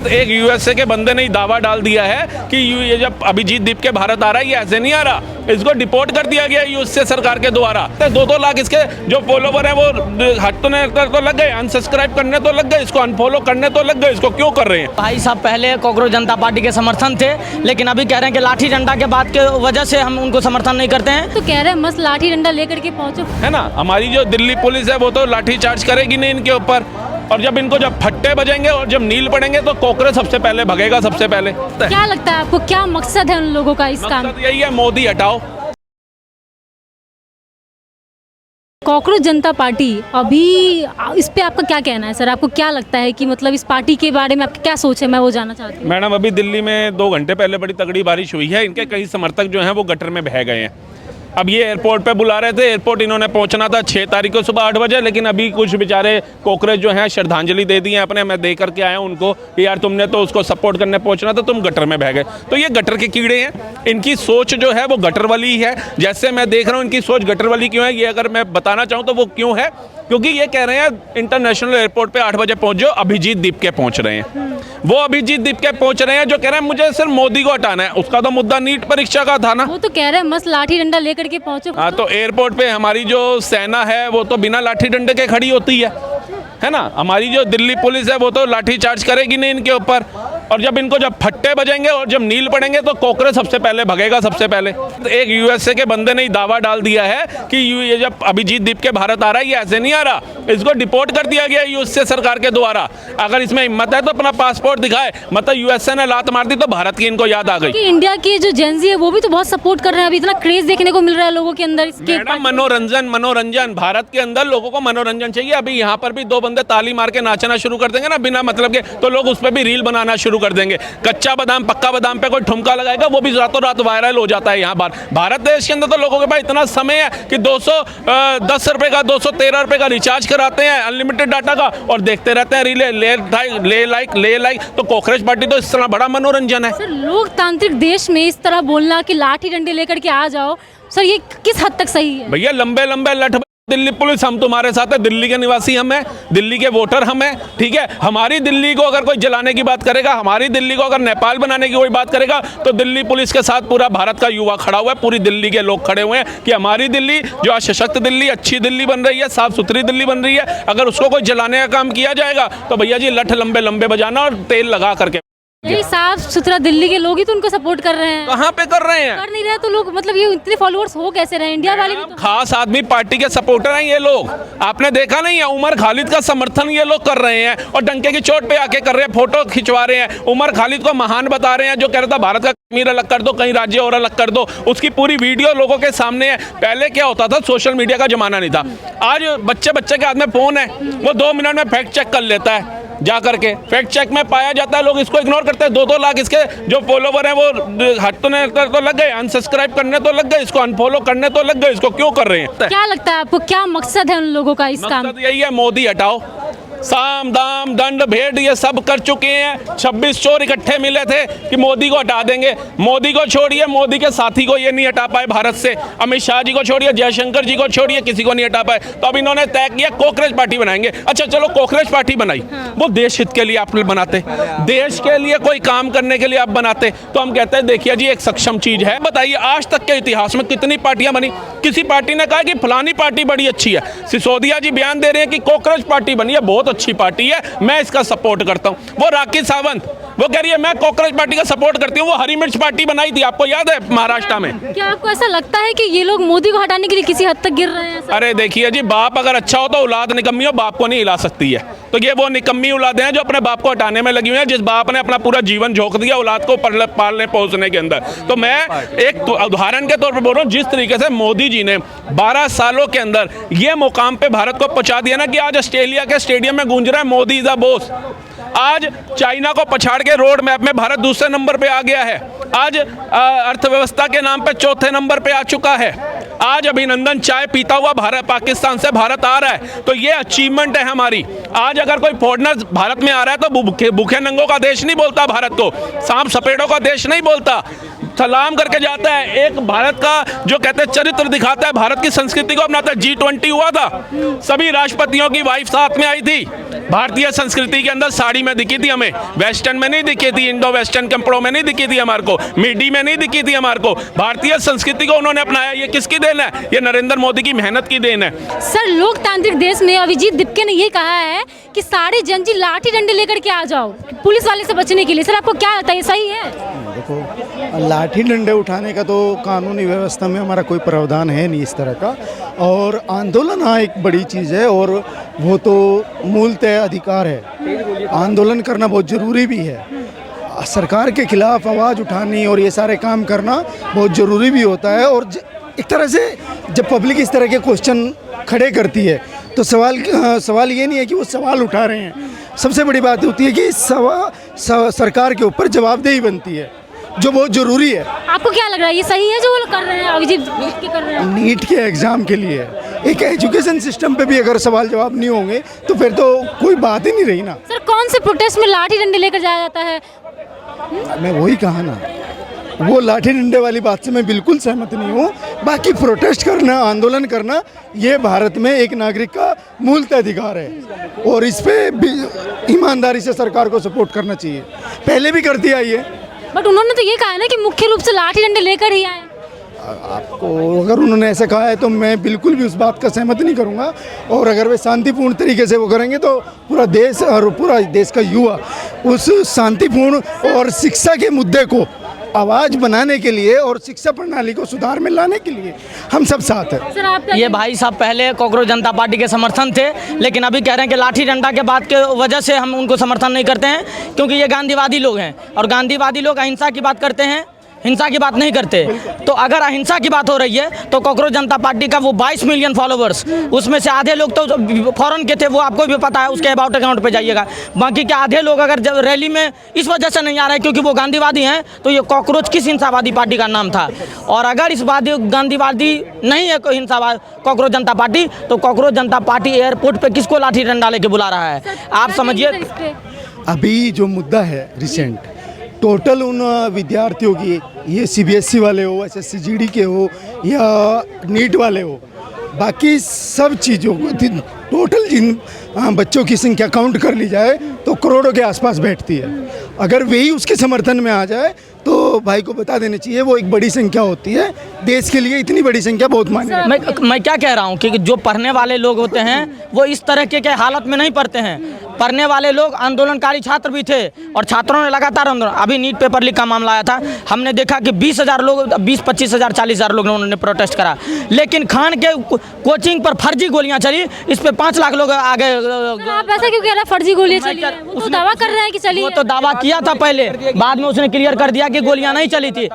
एक यूएसए के बंदे ने दावा डाल दिया है कि ये जब अभिजीत दीप के भारत आ रहा है, ये ऐसे नहीं आ रहा, इसको डिपोर्ट कर दिया गया यूएसए सरकार के द्वारा। 2-2 लाख इसके जो फॉलोवर हैं वो हटने तो लग गए, अनसब्सक्राइब करने तो लग गए, इसको अनफॉलो करने तो लग गए, इसको क्यों कर रहे हैं? भाई साहब पहले कांग्रेस जनता पार्टी के समर्थन थे, लेकिन अभी कह रहे हैं कि लाठी डंडा के बात के वजह से हम उनको समर्थन नहीं करते हैं। तो कह रहे हैं मस्त लाठी डंडा लेकर के पहुंचो, है ना। हमारी जो दिल्ली पुलिस है वो तो लाठी चार्ज करेगी नहीं इनके ऊपर, और जब इनको जब फट्टे बजेंगे और जब नील पड़ेंगे तो कॉकरोच सबसे पहले भगेगा। सबसे पहले क्या लगता है आपको, क्या मकसद है उन लोगों का इस काम? मकसद यही है, मोदी हटाओ। कांग्रेस जनता पार्टी अभी इस पे आपका क्या कहना है सर? आपको क्या लगता है कि मतलब इस पार्टी के बारे में आपकी क्या सोच है, मैं वो जानना चाहती हूँ। मैडम अभी दिल्ली में 2 घंटे पहले बड़ी तगड़ी बारिश हुई है, इनके कई समर्थक जो हैं वो गटर में बह गए हैं। अब ये एयरपोर्ट पे बुला रहे थे, एयरपोर्ट इन्होंने पहुंचना था 6 तारीख को सुबह 8 बजे, लेकिन अभी कुछ बेचारे कॉकरोच जो हैं श्रद्धांजलि दे दी है अपने, मैं दे करके आया हूं उनको कि यार तुमने तो उसको सपोर्ट करने पहुंचना था, तुम गटर में बह गए। तो ये गटर के कीड़े हैं, इनकी सोच जो है वो गटर वाली है। जैसे मैं देख रहा हूँ इनकी सोच गटर वाली क्यों है, ये अगर मैं बताना चाहूँ तो वो क्यों है, क्योंकि ये कह रहे हैं इंटरनेशनल एयरपोर्ट पे 8 बजे पहुंच जाओ, अभिजीत दीप के पहुंच रहे हैं। वो अभिजीत दीप के पहुंच रहे हैं जो कह रहे हैं मुझे सिर्फ मोदी को हटाना है। उसका तो मुद्दा नीट परीक्षा का था ना। वो तो कह रहे हैं मस्त लाठी डंडा लेकर के पहुंचो। हाँ, तो एयरपोर्ट पे हमारी जो सेना है वो तो बिना लाठी डंडे के खड़ी होती है ना। हमारी जो दिल्ली पुलिस है वो तो लाठी चार्ज करेगी नहीं इनके ऊपर, और जब इनको जब फट्टे बजेंगे और जब नील पड़ेंगे तो कॉकरोच सबसे पहले भगेगा। सबसे पहले एक यूएसए के बंदे ने दावा डाल दिया है कि ये जब अभिजीत दीप के भारत आ रहा है, ये ऐसे नहीं आ रहा, इसको डिपोर्ट कर दिया गया यूएसए सरकार के द्वारा। अगर इसमें हिम्मत है तो अपना पासपोर्ट दिखाए। मतलब यूएसए ने लात मार दी तो भारत की इनको याद आ गई। इंडिया की जो जेन ज़ी है वो भी तो बहुत सपोर्ट कर रहे हैं, अभी इतना क्रेज देखने को मिल रहा है लोगों के अंदर इसके। मनोरंजन भारत के अंदर लोगों को मनोरंजन चाहिए। अभी यहाँ पर भी 2 बंदे ताली मार के नाचना शुरू कर देंगे ना बिना मतलब के, तो लोग उस पर भी रील बनाना शुरू कर देंगे। कच्चा बादाम पक्का बादाम पे कोई ठुमका लगाएगा, वो भी रातों रात वायरल हो जाता है। यहाँ पर भारत देश के अंदर तो लोगों के पास इतना समय है कि 210 रुपए का 213 रुपए का रिचार्ज कराते हैं अनलिमिटेड डाटा का, और देखते रहते हैं रीले, ले लाइक। तो कॉकरोच पार्टी तो इस तरह बड़ा मनोरंजन है। सर लोकतांत्रिक देश में इस तरह बोलना कि लाठी डंडे लेकर के आ जाओ, सर ये किस हद तक सही है? भैया लंबे लठ दिल्ली पुलिस हम तुम्हारे साथ है, दिल्ली के निवासी हम हैं, दिल्ली के वोटर हम हैं, ठीक है। हमारी दिल्ली को अगर कोई जलाने की बात करेगा, हमारी दिल्ली को अगर नेपाल बनाने की कोई बात करेगा, तो दिल्ली पुलिस के साथ पूरा भारत का युवा खड़ा हुआ है, पूरी दिल्ली के लोग खड़े हुए हैं कि हमारी दिल्ली जो सशक्त दिल्ली, अच्छी दिल्ली बन रही है, साफ सुथरी दिल्ली बन रही है। अगर उसको कोई जलाने का काम किया जाएगा तो भैया जी लठ लंबे बजाना और तेल लगा करके। यही साफ सुथरा दिल्ली के लोग ही तो उनको सपोर्ट कर रहे हैं। कहाँ पे कर रहे हैं? कर नहीं रहे तो लोग, मतलब ये इतने फॉलोअर्स हो कैसे रहे? इंडिया वाले भी तो खास आदमी पार्टी के सपोर्टर हैं ये लोग। आपने देखा नहीं है, उमर खालिद का समर्थन ये लोग कर रहे हैं और डंके की चोट पे आके कर रहे हैं, फोटो खिंचवा रहे हैं। उमर खालिद को महान बता रहे हैं, जो कह रहा था भारत का कश्मीर अलग कर दो, कहीं राज्य और अलग कर दो। उसकी पूरी वीडियो लोगों के सामने है। पहले क्या होता था, सोशल मीडिया का जमाना नहीं था। आज बच्चे के हाथ में फोन है, वो 2 मिनट में फैक्ट चेक कर लेता है, जा करके फैक्ट चेक में पाया जाता है। लोग इसको इग्नोर करते हैं। 2-2 लाख इसके जो फॉलोवर हैं वो हटने तो लग गए, अनसब्सक्राइब करने तो लग गए, इसको अनफॉलो करने तो लग गए, इसको क्यों कर रहे हैं? क्या लगता है आपको, क्या मकसद है उन लोगों का इस काम? मकसद यही है, मोदी हटाओ। साम दाम दंड भेंट ये सब कर चुके हैं। 26 चोर इकट्ठे मिले थे कि मोदी को हटा देंगे। मोदी को छोड़िए, मोदी के साथी को ये नहीं हटा पाए भारत से। अमित शाह जी को छोड़िए, जयशंकर जी को छोड़िए, किसी को नहीं हटा पाए। तो अब इन्होंने तय किया कॉकरोच पार्टी बनाएंगे। अच्छा चलो कॉकरोच पार्टी बनाई, वो देश हित के लिए आप बनाते, देश के लिए कोई काम करने के लिए आप बनाते, तो हम कहते हैं देखिए जी एक सक्षम चीज है। बताइए आज तक के इतिहास में कितनी पार्टियां बनी? किसी पार्टी ने कहा कि फलानी पार्टी बड़ी अच्छी है। सिसोदिया जी बयान दे रहे हैं कि कॉकरोच पार्टी बनी है, बहुत अच्छी पार्टी है, मैं इसका सपोर्ट करता हूं। वो राखी सावंत वो कह रही है मैं कॉकरोच पार्टी का सपोर्ट करती हूँ। वो हरी मिर्च पार्टी बनाई थी, आपको याद है महाराष्ट्र में। क्या आपको ऐसा लगता है कि ये लोग मोदी को हटाने के लिए किसी हद तक गिर रहे हैं? अरे देखिए जी, बाप अगर अच्छा हो तो औलाद निकम्मी हो, बाप को नहीं हिला सकती है। तो ये वो निकम्मी औलादें हैं जो अपने बाप को हटाने में लगी हुई हैं, जिस बाप ने अपना पूरा जीवन झोंक दिया औलाद को पालने पोसने के अंदर। तो मैं एक उदाहरण के तौर पर बोल रहा हूँ, जिस तरीके से मोदी जी ने 12 सालों के अंदर ये मुकाम पे भारत को पहुंचा दिया ना कि आज ऑस्ट्रेलिया के स्टेडियम में गूंज रहा है मोदी इज द बॉस। आज चाइना को पछाड़ के रोड मैप में भारत दूसरे नंबर पे आ गया है। आज अर्थव्यवस्था के नाम पे 4थे नंबर पे आ चुका है। आज अभिनंदन चाय पीता हुआ भारत पाकिस्तान से भारत आ रहा है, तो ये अचीवमेंट है हमारी। आज अगर कोई फॉरेनर भारत में आ रहा है तो भूखे नंगों का देश नहीं बोलता भारत को, सांप सपेड़ों का देश नहीं बोलता। सलाम करके जाता है। एक भारत का जो कहते हैं चरित्र दिखाता है, भारत की संस्कृति को अपनाता है। G20 हुआ था, सभी राष्ट्रपतियों की वाइफ साथ में आई थी। भारतीय संस्कृति के अंदर साड़ी में दिखी थी हमें, वेस्टर्न में नहीं दिखी थी, इंडो वेस्टर्न कपड़ों में नहीं दिखी थी हमारे को, मिडी में नहीं दिखी थी हमारे को। भारतीय संस्कृति को उन्होंने अपनाया। ये किसकी देन है? ये नरेंद्र मोदी की मेहनत की देन है। सर, लोकतांत्रिक देश में अभिजीत दीपके ने ये कहा है कि सारे जनजी लाठी डंडे लेकर के आ जाओ पुलिस वाले से बचने के लिए। सर, आपको क्या लगता है, ये सही है? देखो, लाठी डंडे उठाने का तो कानूनी व्यवस्था में हमारा कोई प्रावधान है नहीं इस तरह का। और आंदोलन हाँ एक बड़ी चीज़ है, और वो तो मूलतः अधिकार है। आंदोलन करना बहुत ज़रूरी भी है। सरकार के खिलाफ आवाज़ उठानी और ये सारे काम करना बहुत ज़रूरी भी होता है। और एक तरह से जब पब्लिक इस तरह के क्वेश्चन खड़े करती है तो सवाल ये नहीं है कि वो सवाल उठा रहे हैं। सबसे बड़ी बात होती है कि सरकार के ऊपर जवाबदेही बनती है, जो बहुत ज़रूरी है। आपको क्या लग रहा है, ये सही है जो वो कर रहे हैं, अभिजीत दीपके कर रहे हैं? नीट के एग्ज़ाम के लिए एक एजुकेशन सिस्टम पे भी अगर सवाल जवाब नहीं होंगे तो फिर तो कोई बात ही नहीं रही ना। सर, कौन से प्रोटेस्ट में लाठी डंडे लेकर जाया जाता है? मैं वही कहा ना, वो लाठी डंडे वाली बात से मैं बिल्कुल सहमत नहीं हूँ। बाकी प्रोटेस्ट करना, आंदोलन करना, ये भारत में एक नागरिक का मूलतः अधिकार है, और इस पे ईमानदारी से सरकार को सपोर्ट करना चाहिए। पहले भी करती आई है। बट उन्होंने तो ये कहा है ना कि मुख्य रूप से लाठी डंडे लेकर ही आए। आपको अगर उन्होंने ऐसा कहा है तो मैं बिल्कुल भी उस बात का सहमत नहीं करूंगा। और अगर वे शांतिपूर्ण तरीके से वो करेंगे तो पूरा देश और पूरा देश का युवा उस शांतिपूर्ण और शिक्षा के मुद्दे को आवाज़ बनाने के लिए और शिक्षा प्रणाली को सुधार में लाने के लिए हम सब साथ हैं। सर, आप ये भाई साहब पहले कांग्रेस जनता पार्टी के समर्थन थे, लेकिन अभी कह रहे हैं कि लाठी डंडा के बात के वजह से हम उनको समर्थन नहीं करते हैं, क्योंकि ये गांधीवादी लोग हैं और गांधीवादी लोग अहिंसा की बात करते हैं, हिंसा की बात नहीं करते। तो अगर अहिंसा की बात हो रही है तो कांग्रेस जनता पार्टी का वो 22 मिलियन फॉलोवर्स, उसमें से आधे लोग तो फॉरेन के थे, वो आपको भी पता है, उसके अबाउट अकाउंट पे जाइएगा। बाकी के आधे लोग अगर जब रैली में इस वजह से नहीं आ रहे क्योंकि वो गांधीवादी हैं, तो ये कॉकरोच किस हिंसावादी पार्टी का नाम था? और अगर इस गांधीवादी नहीं है कोई हिंसावाद कांग्रेस जनता पार्टी, तो कांग्रेस जनता पार्टी एयरपोर्ट पे किसको लाठी डंडा लेके बुला रहा है? आप समझिए। अभी जो मुद्दा है रिसेंट, टोटल उन विद्यार्थियों की, ये CBSE वाले हो, SSC GD के हो या नीट वाले हो, बाकी सब चीज़ों को टोटल जिन बच्चों की संख्या काउंट कर ली जाए तो करोड़ों के आसपास बैठती है। अगर वही उसके समर्थन में आ जाए तो भाई को बता देना चाहिए वो एक बड़ी संख्या होती है। देश के लिए इतनी बड़ी संख्या बहुत मायने रखती है। मैं क्या कह रहा हूँ कि जो पढ़ने वाले लोग होते हैं वो इस तरह के हालत में नहीं पढ़ते हैं। पढ़ने वाले लोग आंदोलनकारी छात्र भी थे और छात्रों ने लगातार आंदोलन। अभी नीट पेपर लीक का मामला आया था, हमने देखा कि 20,000 लोग, 20-25,000 40,000 लोग उन्होंने प्रोटेस्ट करा, लेकिन खान के कोचिंग पर फर्जी गोलियां चली, इस पे 5 लाख लोग आ गए। आप ऐसा क्यों कह रहे हैं फर्जी गोलियां चली हैं? वो तो दावा कर रहे हैं कि चली वो है। तो दावा किया था पहले, बाद में उसने क्लियर कर दिया कि गोलियां नहीं चली थी।